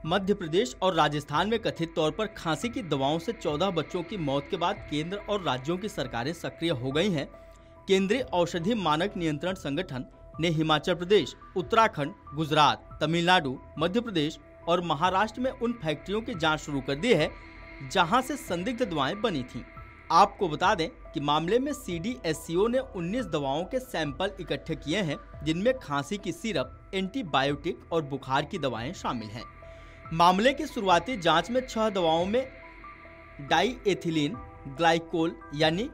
मध्य प्रदेश और राजस्थान में कथित तौर पर खांसी की दवाओं से 14 बच्चों की मौत के बाद केंद्र और राज्यों की सरकारें सक्रिय हो गई हैं। केंद्रीय औषधि मानक नियंत्रण संगठन ने हिमाचल प्रदेश, उत्तराखंड, गुजरात, तमिलनाडु, मध्य प्रदेश और महाराष्ट्र में उन फैक्ट्रियों की जांच शुरू कर दी है जहां से संदिग्ध दवाएं बनी थीं। आपको बता दें कि मामले में CDSCO ने 19 दवाओं के सैंपल इकट्ठे किए हैं, जिनमें खांसी की सिरप, एंटीबायोटिक और बुखार की दवाएं शामिल हैं। मामले की शुरुआती जांच में 6 दवाओं में डाईएथिलीन ग्लाइकोल यानी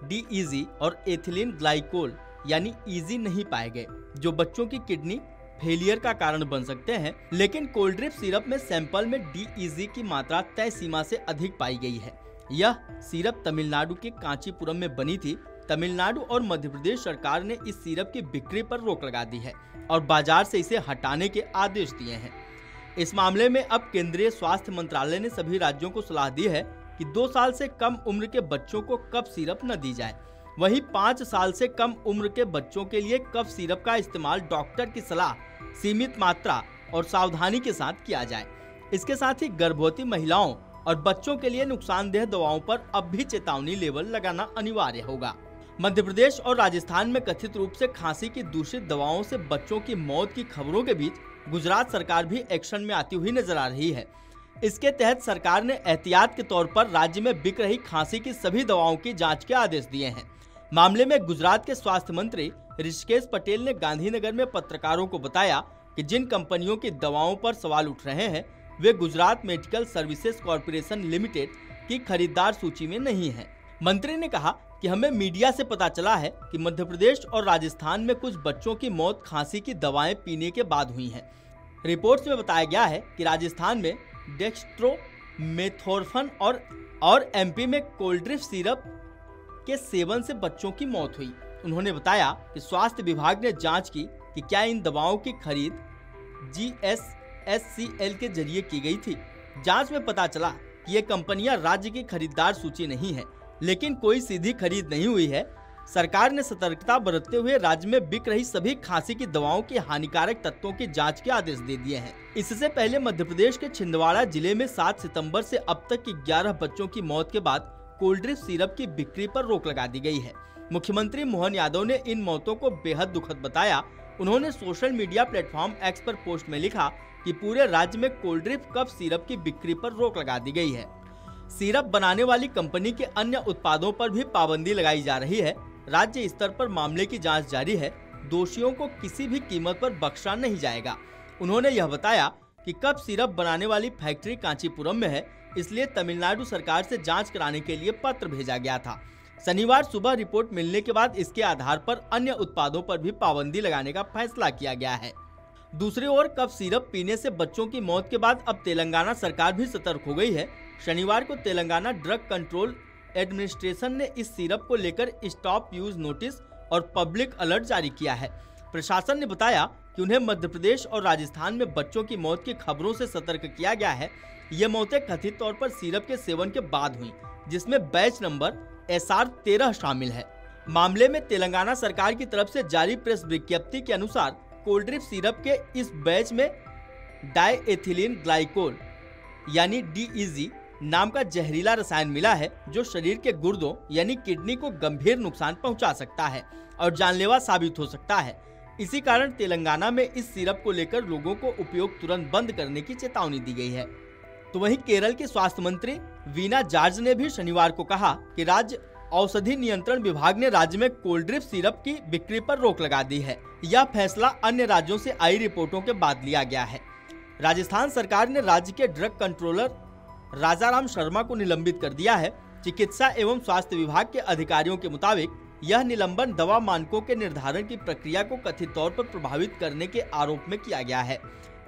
DEG और एथिलीन ग्लाइकोल यानी EG नहीं पाए गए, जो बच्चों की किडनी फेलियर का कारण बन सकते हैं। लेकिन कोल्ड ड्रिप सिरप में सैंपल में DEG की मात्रा तय सीमा से अधिक पाई गई है। यह सिरप तमिलनाडु के कांचीपुरम में बनी थी। तमिलनाडु और मध्य प्रदेश सरकार ने इस सिरप की बिक्री पर रोक लगा दी है और बाजार से इसे हटाने के आदेश दिए हैं। इस मामले में अब केंद्रीय स्वास्थ्य मंत्रालय ने सभी राज्यों को सलाह दी है कि 2 साल से कम उम्र के बच्चों को कफ सिरप न दी जाए। वहीं 5 साल से कम उम्र के बच्चों के लिए कफ सिरप का इस्तेमाल डॉक्टर की सलाह, सीमित मात्रा और सावधानी के साथ किया जाए। इसके साथ ही गर्भवती महिलाओं और बच्चों के लिए नुकसानदेह दवाओं पर अब भी चेतावनी लेवल लगाना अनिवार्य होगा। मध्य प्रदेश और राजस्थान में कथित रूप से खांसी की दूषित दवाओं से बच्चों की मौत की खबरों के बीच गुजरात सरकार भी एक्शन में आती हुई नजर आ रही है। इसके तहत सरकार ने एहतियात के तौर पर राज्य में बिक रही खांसी की सभी दवाओं की जांच के आदेश दिए हैं। मामले में गुजरात के स्वास्थ्य मंत्री ऋषिकेश पटेल ने गांधीनगर में पत्रकारों को बताया कि जिन कंपनियों की दवाओं पर सवाल उठ रहे हैं वे Gujarat medical services corporation limited की खरीदार सूची में नहीं है। मंत्री ने कहा कि हमें मीडिया से पता चला है कि मध्य प्रदेश और राजस्थान में कुछ बच्चों की मौत खांसी की दवाएं पीने के बाद हुई है। रिपोर्ट्स में बताया गया है कि राजस्थान में डेक्स्ट्रोमेथोर्फन और MP में कोल्ड ड्रिप सिरप के सेवन से बच्चों की मौत हुई। उन्होंने बताया कि स्वास्थ्य विभाग ने जांच की कि क्या इन दवाओं की खरीद GSSCL के जरिए की गई थी। जांच में पता चला कि ये कंपनियां राज्य की खरीदार सूची नहीं है, लेकिन कोई सीधी खरीद नहीं हुई है। सरकार ने सतर्कता बरतते हुए राज्य में बिक रही सभी खांसी की दवाओं के हानिकारक तत्वों की जांच के आदेश दे दिए हैं। इससे पहले मध्य प्रदेश के छिंदवाड़ा जिले में 7 सितंबर से अब तक की 11 बच्चों की मौत के बाद कोल्ड ड्रिप सिरप की बिक्री पर रोक लगा दी गई है। मुख्यमंत्री मोहन यादव ने इन मौतों को बेहद दुखद बताया। उन्होंने सोशल मीडिया प्लेटफॉर्म X पर पोस्ट में लिखा कि पूरे राज्य में कोल्ड ड्रिप कफ सिरप की बिक्री पर रोक लगा दी गई है। सिरप बनाने वाली कंपनी के अन्य उत्पादों पर भी पाबंदी लगाई जा रही है। राज्य स्तर पर मामले की जांच जारी है। दोषियों को किसी भी कीमत पर बख्शा नहीं जाएगा। उन्होंने यह बताया कि कफ सिरप बनाने वाली फैक्ट्री कांचीपुरम में है, इसलिए तमिलनाडु सरकार से जांच कराने के लिए पत्र भेजा गया था। शनिवार सुबह रिपोर्ट मिलने के बाद इसके आधार पर अन्य उत्पादों पर भी पाबंदी लगाने का फैसला किया गया है। दूसरी ओर कफ सिरप पीने से बच्चों की मौत के बाद अब तेलंगाना सरकार भी सतर्क हो गई है। शनिवार को तेलंगाना ड्रग कंट्रोल एडमिनिस्ट्रेशन ने इस सिरप को लेकर स्टॉप यूज नोटिस और पब्लिक अलर्ट जारी किया है। प्रशासन ने बताया कि उन्हें मध्य प्रदेश और राजस्थान में बच्चों की मौत की खबरों से सतर्क किया गया है। ये मौतें कथित तौर पर सिरप के सेवन के बाद हुई, जिसमें बैच नंबर SR 13 शामिल है। मामले में तेलंगाना सरकार की तरफ से जारी प्रेस विज्ञप्ति के अनुसार कोल्ड ड्रिप सिरप के इस बैच में डाईएथिलीन ग्लाइकोल यानी DEG नाम का जहरीला रसायन मिला है, जो शरीर के गुर्दों यानी किडनी को गंभीर नुकसान पहुंचा सकता है और जानलेवा साबित हो सकता है। इसी कारण तेलंगाना में इस सिरप को लेकर लोगों को उपयोग तुरंत बंद करने की चेतावनी दी गई है। तो वहीं केरल के स्वास्थ्य मंत्री वीना जॉर्ज ने भी शनिवार को कहा कि राज्य औषधि नियंत्रण विभाग ने राज्य में कोल्ड ड्रिप सिरप की बिक्री पर रोक लगा दी है। यह फैसला अन्य राज्यों से आई रिपोर्टों के बाद लिया गया है। राजस्थान सरकार ने राज्य के ड्रग कंट्रोलर राजाराम शर्मा को निलंबित कर दिया है। चिकित्सा एवं स्वास्थ्य विभाग के अधिकारियों के मुताबिक यह निलंबन दवा मानकों के निर्धारण की प्रक्रिया को कथित तौर पर प्रभावित करने के आरोप में किया गया है।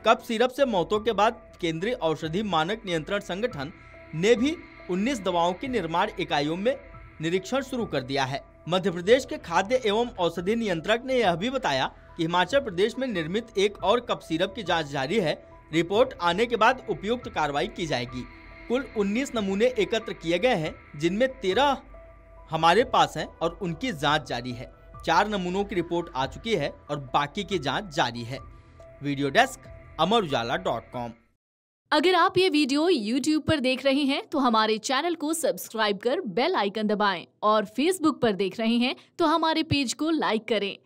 कफ सिरप से मौतों के बाद केंद्रीय औषधि मानक नियंत्रण संगठन ने भी 19 दवाओं की निर्माण इकाइयों में निरीक्षण शुरू कर दिया है। मध्य प्रदेश के खाद्य एवं औषधि नियंत्रक ने यह भी बताया कि हिमाचल प्रदेश में निर्मित एक और कफ सिरप की जांच जारी है। रिपोर्ट आने के बाद उपयुक्त कार्रवाई की जाएगी। कुल 19 नमूने एकत्र किए गए हैं, जिनमें 13 हमारे पास हैं और उनकी जांच जारी है। 4 नमूनों की रिपोर्ट आ चुकी है और बाकी की जांच जारी है। वीडियो डेस्क, अमर उजाला.com। अगर आप ये वीडियो YouTube पर देख रहे हैं तो हमारे चैनल को सब्सक्राइब कर बेल आइकन दबाएं और Facebook पर देख रहे हैं तो हमारे पेज को लाइक करें।